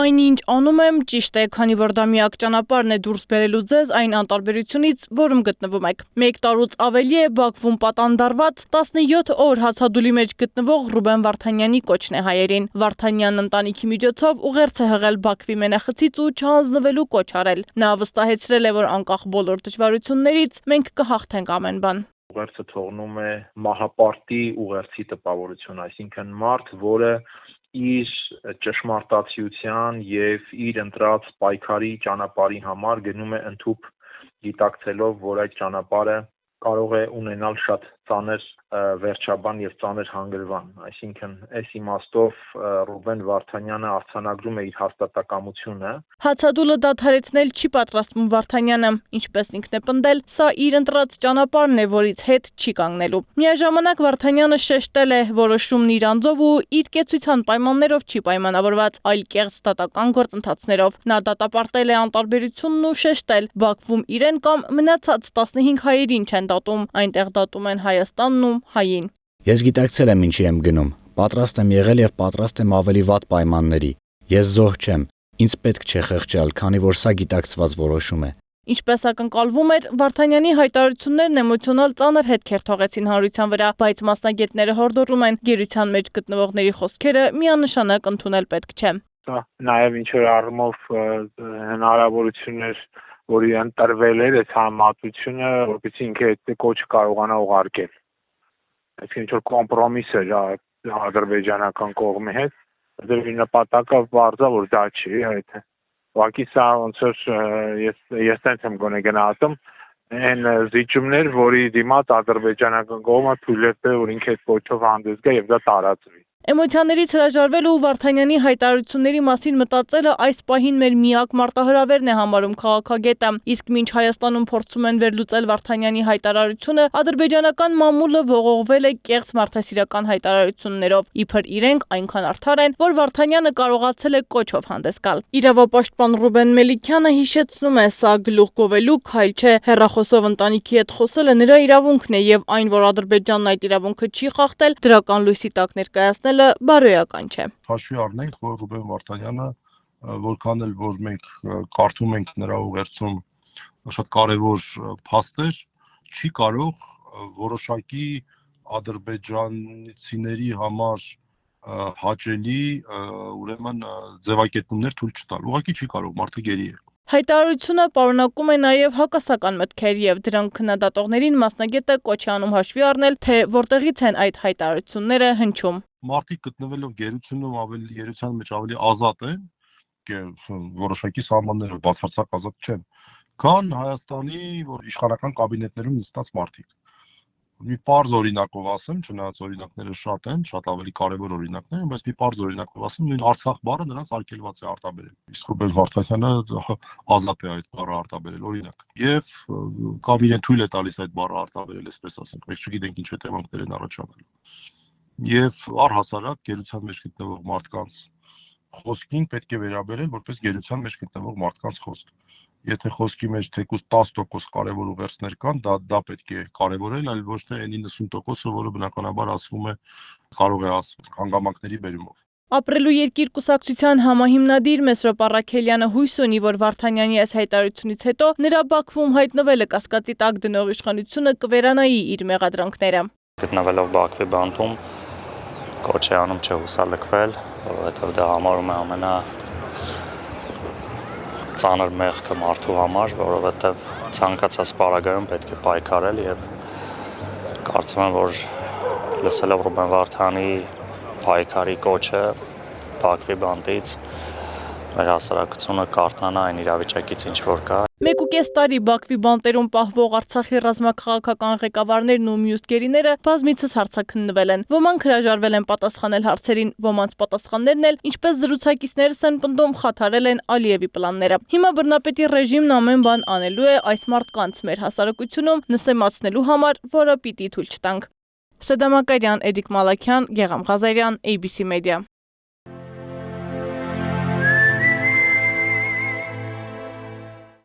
Այնինչ անում եմ ճիշտ է, քանի որ դա միակ ճանապարհն է դուրս բերելու ձեզ այն անտարբերությունից, որում գտնվում եք։ 1 տարուց ավելի է Բաքվում պատանդարված 17 օր հացադուլի մեջ գտնվող Ռուբեն Վարդանյանի կոչն է հայերին։ Վարդանյանն ընտանիքի միջոցով ուղերձ է հղել Բաքվի մենախցից ու չհանձնվելու կոչ արել։ Նա վստահեցրել է, որ անկախ բոլոր դժվարություններից մենք կհաղթենք ամեն բան։ Ուղերձը թողնում է մահապարտի ուղերձի տպավորություն, այսինքն մարդ, որը իր ճշմարտացիության եւ իր ընտրած պայքարի ճանապարհի համար գնում է ընդհուպ գիտակցելով, որ այդ ճանապարհը կարող է ունենալ շատ ծանր վերջաբան եւ ծանր հանգրվան, այսինքն այս իմաստով Ռուբեն Վարդանյանը արձանագրում է իր հաստատակամությունը։ Հացադուլը դադարեցնել չի պատրաստվում Վարդանյանը, ինչպես ինքն է պնդել, սա իր ընտրած ճանապարհն է, որից հետ չի կանգնելու։ Միաժամանակ Վարդանյանը շեշտել է, որոշումն իր անձով ու իր կեցության պայմաններով չի պայմանավորված, այլ կեղծ դատական գործընթացներով։ Նա դատապարտել է անտարբերությունն ու շեշտել, Բաքվում իրեն կամ մնացած 15 հայերին չեն դատում, այնտեղ դատում են Հայաստանն ու հային։ Ես գիտակցել եմ ինչի եմ գնում, պատրաստ եմ եղել եւ պատրաստ եմ ավելի վատ պայմանների։ Ես զոհ չեմ, ինձ պետք չէ խղճալ, քանի որ սա գիտակցված որոշում է։ Ինչպես ակնկալվում էր, Վարդանյանի հայտարարություններն էմոցիոնալ ծանր հետքեր թողեցին հանրության վրա, բայց մասնագետները հորդորում են գերության մեջ գտնվողների խոսքերը միանշանակ ընդունել պետք չէ։ Դա նաեւ ինչ որ առումով հնարավորություններ, որի ընտրվել էր այս համատությունը, որպեսզի ինքը այդ կոչը կարողանա ուղարկել։ Այսինքն ինչ որ կոմպրոմիս էր ադրբեջանական կողմի հետ, դեռ նպատակը բարձա որ դա չի, այդ ուղղակի սա ոնց որ ես տենց եմ գոնե գնահատում այն զիջումներ, որի դիմաց ադրբեջանական կողմը թույլ է տվել, որ ինքը այդ կոչով հանդես գա եւ դա տարածվի։ Էմոցիաներից հրաժարվելը ու Վարդանյանի հայտարարությունների մասին մտածելը այս պահին մեր միակ մարտահրավերն է համարում քաղաքագետը, իսկ մինչ Հայաստանում փորձում են վերլուծել Վարդանյանի հայտարարությունը, ադրբեջանական մամուլը ողողվել է կեղծ մարդասիրական հայտարարություններով, իբր իրենք այնքան արդար են, որ Վարդանյանը կարողացել է կոչով հանդես գալ։ Իրավապաշտպան Ռուբեն Մելիքյանը հիշեցնում է, սա գլուխ գովելու քայլ չէ, հեռախոսով ընտանիքի հետ խոսելը նրա իրավունքն է եւ այն, որ Ադրբեջանն այդ իրավունքը չի խախտել, դրական լույսի տակ ներկայացնել բարոյական չէ։ Հաշվի առնենք, որ Ռուբեն Վարդանյանը որքան էլ որ մենք կարդում ենք նրա ուղերձում շատ կարևոր փաստեր, չի կարող որոշակի ադրբեջանցիների համար հաճելի ուրեմն ձևակերպումներ թույլ չտալ։ Ուղղակի չի կարող, մարդը գերի է։ Հայտարարությունը պարունակում է նաև հակասական մտքեր եւ դրանք քննադատողներին մասնագետը կոչ է անում հաշվի առնել, թե որտեղից են այդ հայտարարությունները հնչում։ Մարդիկ գտնվելով գերությունում գերության մեջ ավելի ազատ են, որոշակի սահմաններով բացարձակ ազատ չեն, քան Հայաստանի որ իշխանական կաբինետներում նստած մարդիկ։ Մի պարզ օրինակով ասեմ, չնայած օրինակները շատ են, շատ ավելի կարևոր օրինակներ են, բայց մի պարզ օրինակով ասեմ, նույն Արցախ բառը նրանց արգելված է արտաբերել։ Իսկ Ռուբեն Վարդանյանը ազատ է այդ բառը արտաբերել, օրինակ։ Եվ կամ իրեն թույլ է տալիս այդ բառը արտաբերել, այսպես ասենք, մենք չգիտենք ինչ հետևանքներ են առաջանալու։ Եվ առհասարակ գերության մեջ գտնվող մարդկանց խոսքին պետք է վերաբերել որպես գերության մեջ գտնվող մարդկանց խոսք։ Եթե խոսքի մեջ թեկուզ 10% կարևոր ուղերձներ կան, դա պետք է կարևորել, այլ ոչ թե 90%-ը, որը բնականաբար ասվում է, կարող է ասել հանգամանքների բերումով։ Ապրելու երկիր կուսակցության համահիմնադիր Մեսրոպ Առաքելյանը հույս ունի, որ Վարդանյանի այս հայտարարությունից հետո նրա Բաքվում հայտնվելը կասկածի տակ դնող իշխանությունը կվերանայի իր մեղադրանքները։ Գտնվելով Բաքվի բանտում կոչ է անում չհուսալքվել, որովհետև դա համարում է ամենա ծանր մեղքը մարդու համար, որովհետև ցանկացած պարագայում պետք է պայքարել եւ կարծում եմ, որ լսելով Ռուբեն Վարդանի պայքարի կոչը Բաքվի բանտից մեր հասարակությունը կարթնանա այն իրավիճակից ինչ որ կա։ 1.5 տարի Բաքվի բանտերում պահվող Արցախի ռազմաքաղաքական ղեկավարներն ու մյուս գերիները բազմիցս հարցաքննվել են։ Ոմանք հրաժարվել են պատասխանել հարցերին, ոմանց պատասխաններն էլ, ինչպես զրուցակիցներս են պնդում, խաթարել են Ալիևի պլանները։ Հիմա բռնապետի ռեժիմն ամեն բան անելու է այս մարդկանց մեր հասարակությունում նսեմացնելու համար, որը պիտի թույլ չտանք։ Սեդամակարյան, Էդիկ Մալաքյան, Գեղամ Ղազարյան, ABC Media։